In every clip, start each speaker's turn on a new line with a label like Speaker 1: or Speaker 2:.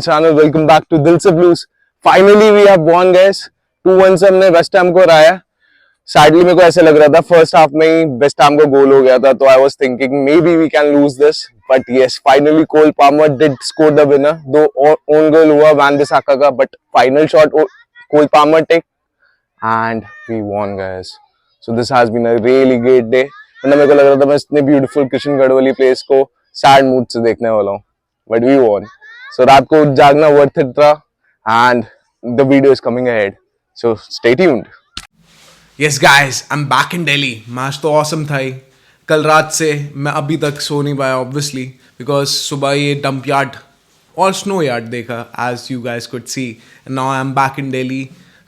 Speaker 1: Channel, welcome back to Dil Se Blues. Finally we have won guys. 2-1 से हमने West Ham को हराया. Sadly मेरे को ऐसे लग रहा था फर्स्ट हाफ में ही वेस्ट हैम को गोल हो गया था, तो I was thinking maybe we can lose this, but yes finally Cole Palmer did score the winner. Though own goal हुआ वैन बिसाका का, but final shot Cole Palmer take and we won guys. So this has been a really great day. वरना मेरे को लग रहा था मैं इतने ब्यूटीफुल किशन गढ़वाली प्लेस को सैड मूड से देखने वाला हूँ, बट वी वॉन. So रात को जागना worth it था, and the video is coming ahead. So stay tuned.
Speaker 2: Yes guys, I'm back in Delhi. Match तो awesome था ही. कल रात से मैं अभी तक सो नहीं पाया obviously because सुबह ये dump yard और snow yard देखा as you guys could see. And now I'm back in Delhi.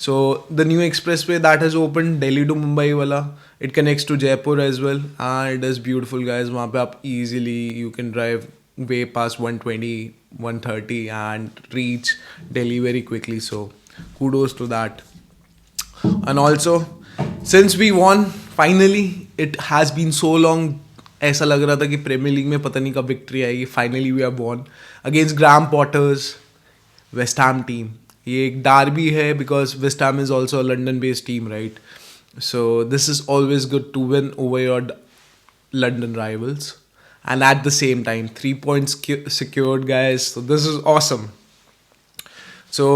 Speaker 2: So the new expressway that has opened, Delhi to Mumbai wala, it connects to Jaipur as well, and it is beautiful guys. वहाँ पे आप easily you can drive way past 120, 130 and reach Delhi very quickly. So kudos to that. And also, since we won finally, it has been so long. ऐसा लग रहा था कि premiere league में पता नहीं कब विक्ट्री आएगी. Finally we have won against Graham Potter's West Ham team. ये एक डार्बी है because West Ham is also a London based team, right? So this is always good to win over your London rivals. And at the same time, 3 points secured guys, so this is awesome. So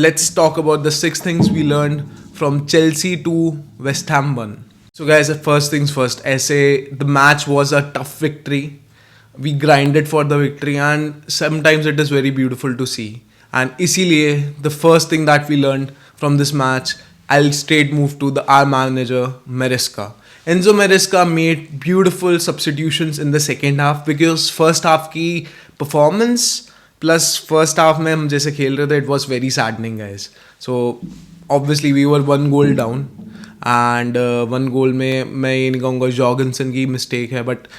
Speaker 2: let's talk about the 6 things we learned from Chelsea to West Ham 1. So guys, first things first, ऐसे the match was a tough victory. We grinded for the victory and sometimes it is very beautiful to see. And इसीलिए the first thing that we learned from this match, I'll straight move to our manager Maresca. Enzo Maresca made beautiful substitutions in the second half because first half की performance plus first half में हम जैसे खेल रहे थे it was very saddening guys. So obviously we were 1 goal down and 1 goal में मैं ये नहीं कहूँगा जॉर्गनसन की mistake है, but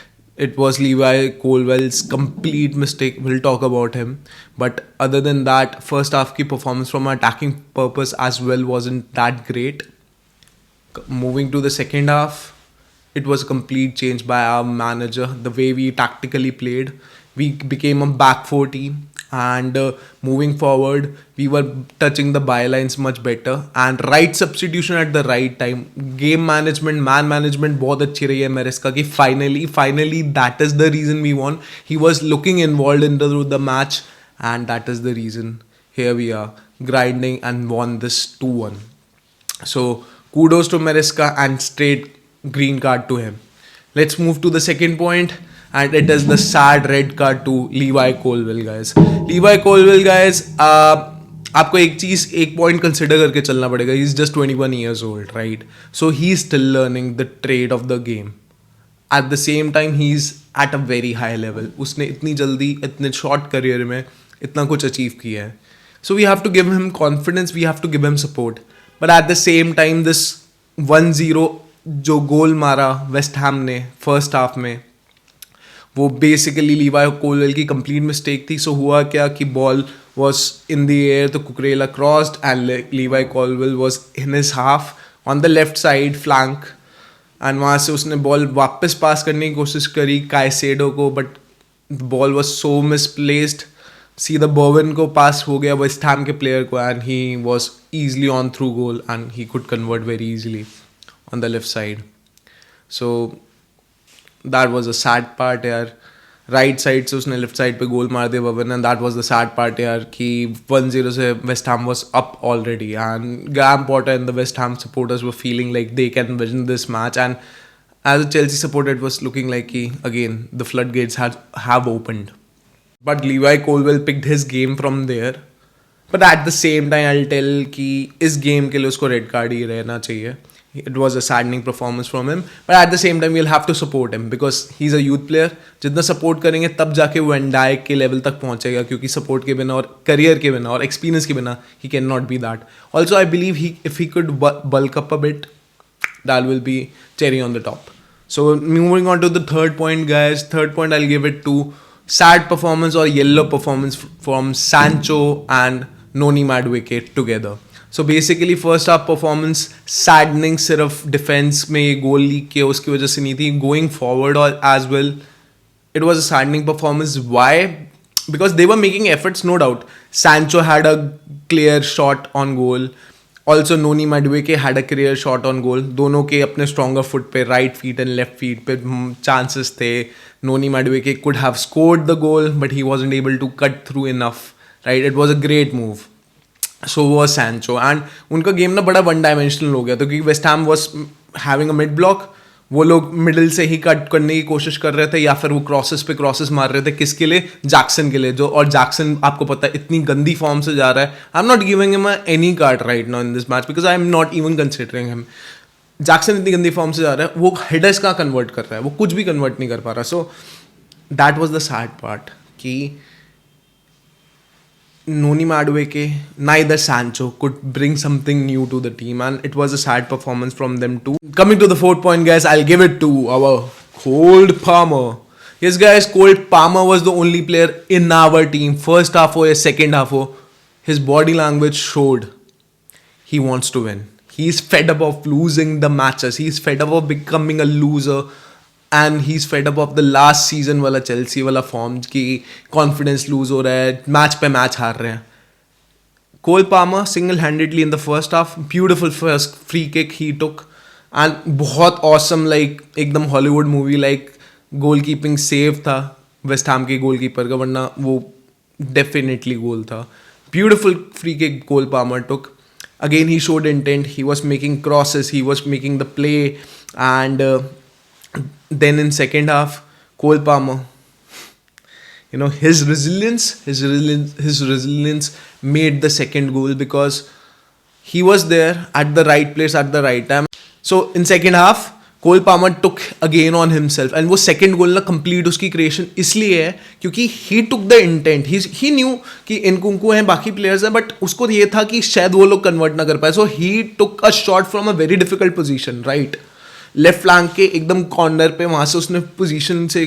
Speaker 2: it was Levi Colwell's complete mistake. We'll talk about him. But other than that, first half की performance from attacking purpose as well wasn't that great. Moving to the second half, it was a complete change by our manager. The way we tactically played, we became a back 4 team, and moving forward, we were touching the bylines much better and right substitution at the right time. Game management, man management बहुत अच्छी रही है मेरेस्का की. Finally, that is the reason we won. He was looking involved into the match, and that is the reason. Here we are grinding and won this 2-1. So kudos to Maresca and straight green card to him. Let's move to the second point, and it is the sad red card to Levi Colwill guys. Levi Colwill guys, आपको एक point consider करके चलना पड़ेगा. He is just 21 years old, right? So he is still learning the trade of the game. At the same time, he is at a very high level. उसने इतनी जल्दी इतने short career में इतना कुछ अचीव किया है. So we have to give him confidence, we have to give him support. But at the same time, this 1-0 जो गोल मारा वेस्ट हैम ने फर्स्ट हाफ में, वो बेसिकली लीवाई कोलवेल की कंप्लीट मिस्टेक थी. सो हुआ क्या कि ball was in the air, तो Cucurella crossed and Levi Colwill was in his half on the left side flank, and वहाँ से उसने बॉल वापस पास करने की कोशिश करी कायसेडो को, but ball was so misplaced. सीधा बर्वन को पास हो गया वेस्ट हैम के प्लेयर को, and he was easily on through goal and he could convert very easily on the left side. So that was a sad part यार. Right side से उसने left side पे गोल मार दिया Baban, and that was the sad part यार कि 1-0 से West Ham was up already, and Graham Potter and the West Ham supporters were feeling like they can win this match, and as a Chelsea supporter it was looking like कि again the flood gates have opened. But Levi Colwill picked his game from there. But at the same time I will tell कि इस game के लिए उसको red card ही रहना चाहिए. It was a saddening performance from him, but at the same time we'll have to support him because he's a youth player. जितना support करेंगे तब जाके वो Van Dijk के level तक पहुंचेगा, क्योंकि support के बिना और career के बिना और experience के बिना he cannot be that. Also I believe if he could bulk up a bit, that will be cherry on the top. So moving on to the third point guys. Third point I'll give it to sad performance or yellow performance from Sancho and Noni Madueke together. So basically first half performance saddening, सिर्फ defence में ये गोल leak किया उसकी वजह से नहीं थी. Going forward और as well it was a saddening performance. Why? because they were making efforts, no doubt. Sancho had a clear shot on goal. Also, Noni Madueke had a clear shot on goal. दोनों के अपने stronger foot पे, right feet and left feet पे chances थे. Noni Madueke could have scored the goal, but he wasn't able to cut through enough. Right? It was a great move. So was Sancho. And उनका game ना बड़ा one dimensional हो गया था, क्योंकि waste Ham was having a mid block. वो लोग middle से ही कट करने की कोशिश कर रहे थे, या फिर वो क्रॉसेस पे क्रॉसेस मार रहे थे. किसके लिए? जैक्सन के लिए. जो और जैक्सन आपको पता है इतनी गंदी फॉर्म से जा रहा है. I am not giving him any card right now in this match, because I am not even considering him. Jackson इतनी गंदी फॉर्म से जा रहा है, वो हेडर्स कहाँ कन्वर्ट कर रहा है, वो कुछ भी कन्वर्ट नहीं कर पा रहा. So that was the sad part कि Noni Madueke, neither Sancho could bring something new to the team, and it was a sad performance from them too. Coming to the fourth point, guys, I'll give it to our Cole Palmer. Yes, guys, Cole Palmer was the only player in our team, first half or second half, his body language showed he wants to win. He's fed up of losing the matches. He's fed up of becoming a loser. And he's fed up of the last season वाला Chelsea वाला form कि confidence lose हो रहा है, match पे match हार रहे हैं. Cole Palmer single-handedly in the first half, beautiful first free kick he took, and बहुत awesome, like एकदम Hollywood movie like goalkeeping save था West Ham के goalkeeper का, वरना वो definitely goal था. Beautiful free kick Cole Palmer took. Again he showed intent. He was making crosses. He was making the play, and then in second half, Cole Palmer, his resilience made the second goal, because he was there at the right place at the right time. So in second half, Cole Palmer took again on himself, and वो second goal ना complete उसकी creation इसलिए है क्योंकि he took the intent. He knew कि Nkunku हैं, बाकी players हैं, but उसको ये था कि शायद वो लोग convert ना कर पाए. So he took a shot from a very difficult position, right? Left flank के एकदम कॉर्नर पे, वहाँ से उसने पोजीशन से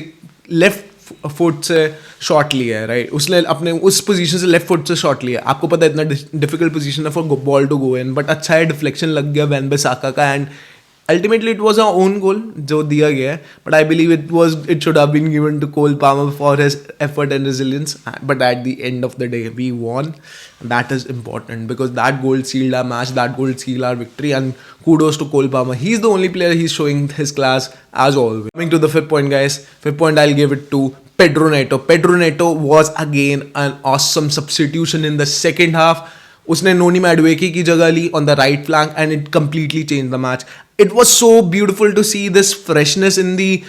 Speaker 2: लेफ्ट फुट से शॉट लिया है, राइट? उसने अपने उस पोजीशन से लेफ्ट फुट से शॉट लिया. आपको पता है इतना डिफिकल्ट पोजीशन है for ball to go in, but अच्छा है, डिफ्लेक्शन लग गया वन-बिसाका का, and ultimately it was our own goal जो दिया गया है. But I believe it should have been given to Cole Palmer for his effort and resilience. But at the end of the day, we won. That is important, because that goal sealed our match, that goal sealed our victory, and kudos to Cole Palmer. He's the only player, he's showing his class as always. Coming to the fifth point, guys. Fifth point, I'll give it to Pedro Neto. Pedro Neto was again an awesome substitution in the second half. उसने नोनी मैडुएकी की जगह ली on the right flank, and it completely changed the match. It was so beautiful to see this freshness in the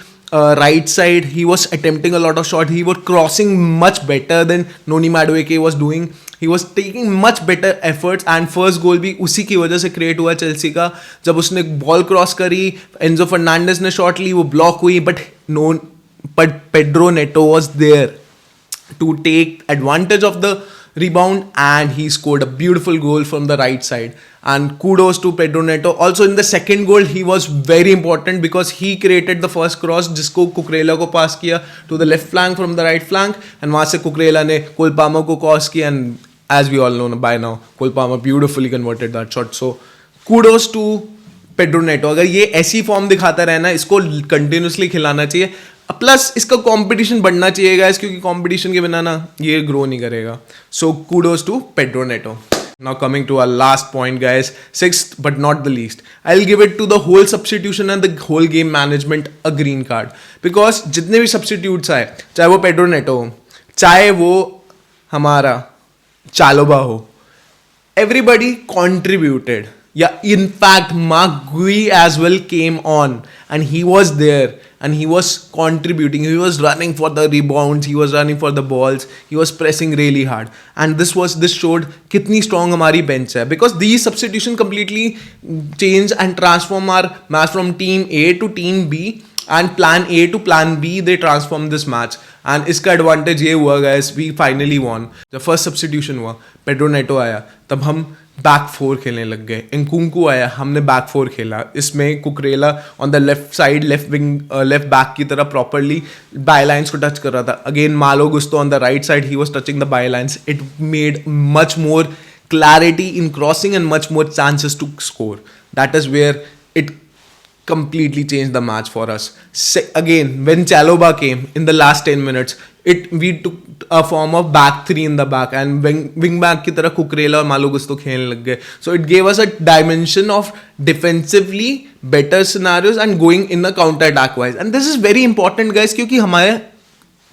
Speaker 2: right side. He was attempting a lot of shots. He was crossing much better than Noni Madueke was doing. He was taking much better efforts, and first goal भी उसी की वजह से create हुआ Chelsea का. जब उसने ball cross करी, एंजो फर्नांडिस ने शॉट ली, वो ब्लॉक हुई, but Pedro Neto was there to take advantage of the rebound, and he scored a beautiful goal from the right side. And kudos to Pedro Neto. Also in the second goal, he was very important because he created the first cross, जिसको कुकरेला को पास किया to the left flank from the right flank, and वहाँ से कुकरेला ने Cole Palmer को cross किया, and as we all know by now, Cole Palmer beautifully converted that shot. So kudos to Pedro Neto. अगर ये ऐसी फॉर्म दिखाता रहना, इसको कंटिन्यूसली खिलाना चाहिए. प्लस इसका कंपटीशन बढ़ना चाहिए गाइस, क्योंकि कंपटीशन के बिना ना ये ग्रो नहीं करेगा. So kudos to Pedro Neto. Now coming to our last point, guys, sixth but not the least, I'll give it to the whole substitution and the whole game management a green card, because जितने भी substitutes आए, चाहे वो Pedro Neto हो, चाहे वो हमारा चालोबा हो, everybody contributed. Yeah, in fact, Mark Gui as well came on, and he was there, and he was contributing. He was running for the rebounds, he was running for the balls, he was pressing really hard, and this showed kitni strong hamari bench hai, because these substitution completely change and transform our match from team A to team B, and plan A to plan B, they transform this match. And इसका advantage ये हुआ guys, we finally won. जब first substitution हुआ, Pedro Neto आया, तब हम back four खेलने लग गए. इंकुंकू आया, हमने बैक फोर खेला. इसमें Cucurella on the left side, left wing, left back की तरह प्रॉपरली बाय लाइन्स को टच कर रहा था. Again Malo Gusto on the right side, he was touching the bylines. It made much more clarity in crossing and much more chances to score. That is where it completely changed the match for us. Again, when Chalobah came in the last 10 minutes, we took a form of back three in the back and wing back की तरह कुकरेला और मालो गुस्तो खेलने लग गए. So it gave us a dimension of defensively better scenarios and going in the counter attack wise. And this is very important guys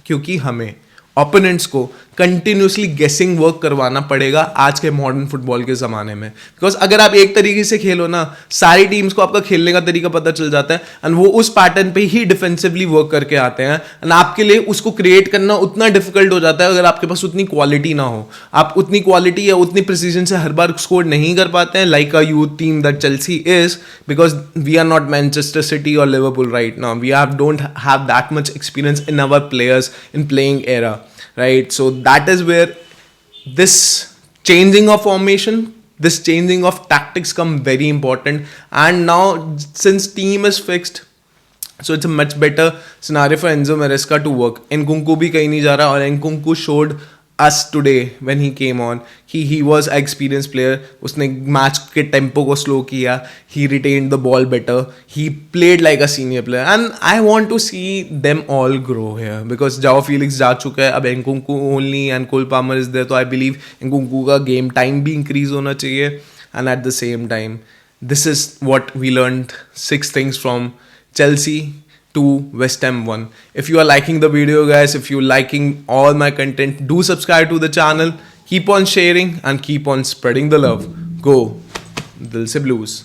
Speaker 2: क्योंकि हमें opponents को कंटिन्यूसली गेसिंग वर्क करवाना पड़ेगा आज के मॉडर्न फुटबॉल के ज़माने में. बिकॉज अगर आप एक तरीके से खेलो ना, सारी टीम्स को आपका खेलने का तरीका पता चल जाता है एंड वो उस पैटर्न पे ही डिफेंसिवली वर्क करके आते हैं. एंड आपके लिए उसको क्रिएट करना उतना डिफिकल्ट हो जाता है अगर आपके पास उतनी क्वालिटी ना हो. आप उतनी क्वालिटी या उतनी प्रिसीजन से हर बार स्कोर नहीं कर पाते हैं like a youth team that Chelsea is, because we are not Manchester City और Liverpool right now. We don't have that much experience in our players in playing era. Right, so that is where this changing of formation, this changing of tactics come very important. And now since team is fixed, so it's a much better scenario for Enzo Maresca to work. Nkunku भी कहीं नहीं जा रहा और Nkunku showed us today when he came on. He was an experienced player. उसने match के tempo को slow किया. He retained the ball better. He played like a senior player. And I want to see them all grow here because Joao Felix जा चुका है. अब Nkunku only and Cole Palmer is there. तो I believe Nkunku का game time भी increase होना चाहिए. And at the same time, this is what we learned 6 things from Chelsea to West Ham 1. If you are liking the video guys, if you liking all my content, do subscribe to the channel, keep on sharing and keep on spreading the love. Go Dil Se Blues.